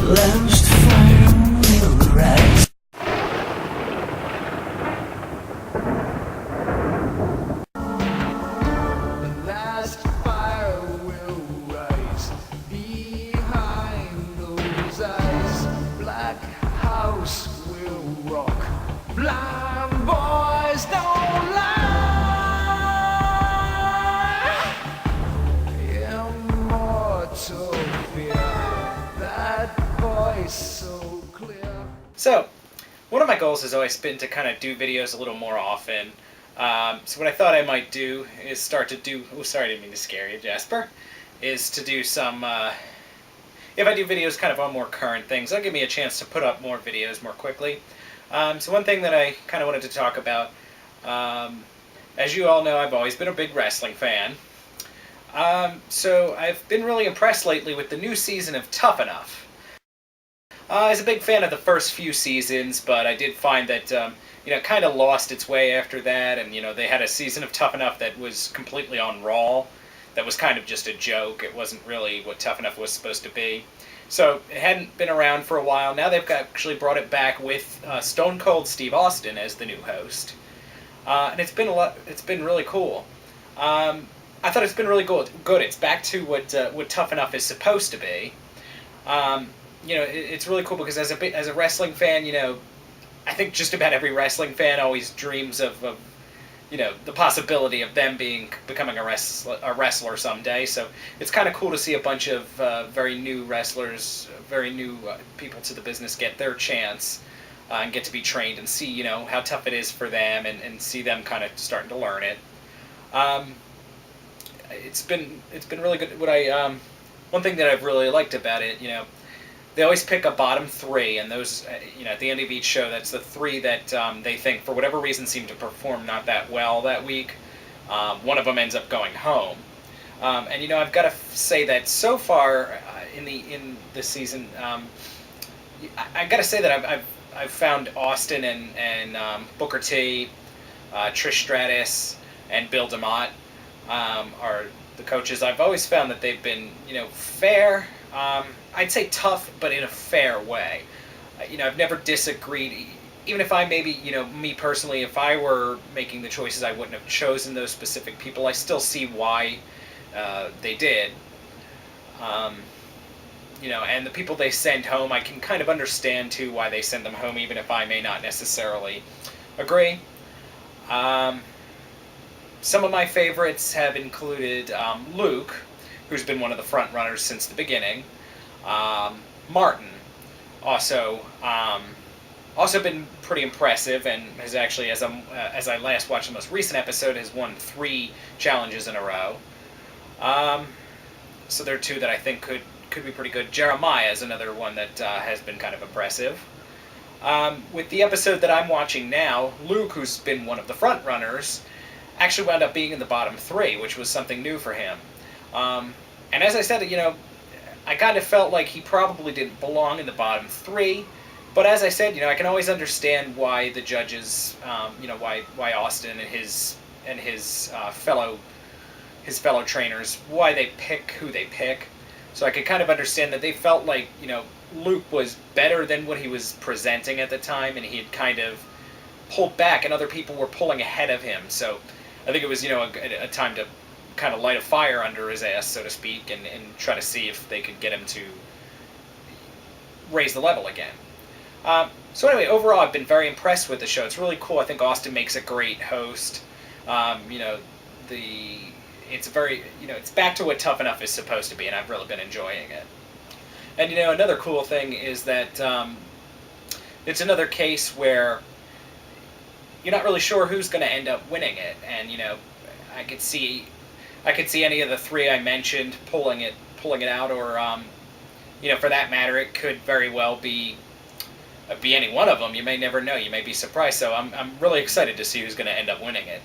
last fire will rise. The last fire will rise behind those eyes. Black house will rock. Blind boys don't lie. Immortal fear. That voice so clear. So, one of my goals has always been to kind of do videos a little more often. So what I thought I might do is start to do... Oh, sorry, I didn't mean to scare you, Jasper. Is to do some... if I do videos kind of on more current things, that'll give me a chance to put up more videos more quickly. So one thing that I kind of wanted to talk about, as you all know, I've always been a big wrestling fan. So I've been really impressed lately with the new season of Tough Enough. I was a big fan of the first few seasons, but I did find that, it kind of lost its way after that, and, they had a season of Tough Enough that was completely on Raw, that was kind of just a joke. It wasn't really what Tough Enough was supposed to be. So it hadn't been around for a while. Now they've actually brought it back with Stone Cold Steve Austin as the new host, and it's been really cool. I thought it's been really good. It's back to what Tough Enough is supposed to be. It's really cool because as a wrestling fan, I think just about every wrestling fan always dreams of the possibility of them becoming a wrestler someday. So it's kind of cool to see a bunch of very new wrestlers, very new people to the business get their chance and get to be trained and see how tough it is for them and see them kind of starting to learn it. It's been really good. One thing that I've really liked about it, they always pick a bottom three, and those, at the end of each show, that's the three that they think, for whatever reason, seem to perform not that well that week. One of them ends up going home. And, I've got to say that so far in this season, I've got to say that I've found Austin and Booker T, Trish Stratus, and Bill DeMott are the coaches. I've always found that they've been, fair. I'd say tough, but in a fair way. I've never disagreed. Even if I maybe, me personally, if I were making the choices, I wouldn't have chosen those specific people. I still see why they did. And the people they send home, I can kind of understand, too, why they send them home, even if I may not necessarily agree. Some of my favorites have included Luke, who's been one of the front runners since the beginning. Martin, also been pretty impressive, and has actually, as I last watched the most recent episode, has won 3 challenges in a row. So there are 2 that I think could be pretty good. Jeremiah is another one that has been kind of impressive. With the episode that I'm watching now, Luke, who's been one of the front runners, actually wound up being in the bottom 3, which was something new for him. And as I said, I kind of felt like he probably didn't belong in the bottom 3. But as I said, I can always understand why the judges, why Austin and his fellow trainers, why they pick who they pick. So I could kind of understand that they felt like, Luke was better than what he was presenting at the time, and he had kind of pulled back, and other people were pulling ahead of him. So I think it was, a time to kind of light a fire under his ass, so to speak, and try to see if they could get him to raise the level again. So anyway, overall, I've been very impressed with the show. It's really cool. I think Austin makes a great host. It's very, it's back to what Tough Enough is supposed to be, and I've really been enjoying it. And, another cool thing is that it's another case where you're not really sure who's going to end up winning it, and, I could see any of the 3 I mentioned pulling it out, or for that matter, it could very well be any one of them. You may never know. You may be surprised. So I'm really excited to see who's going to end up winning it.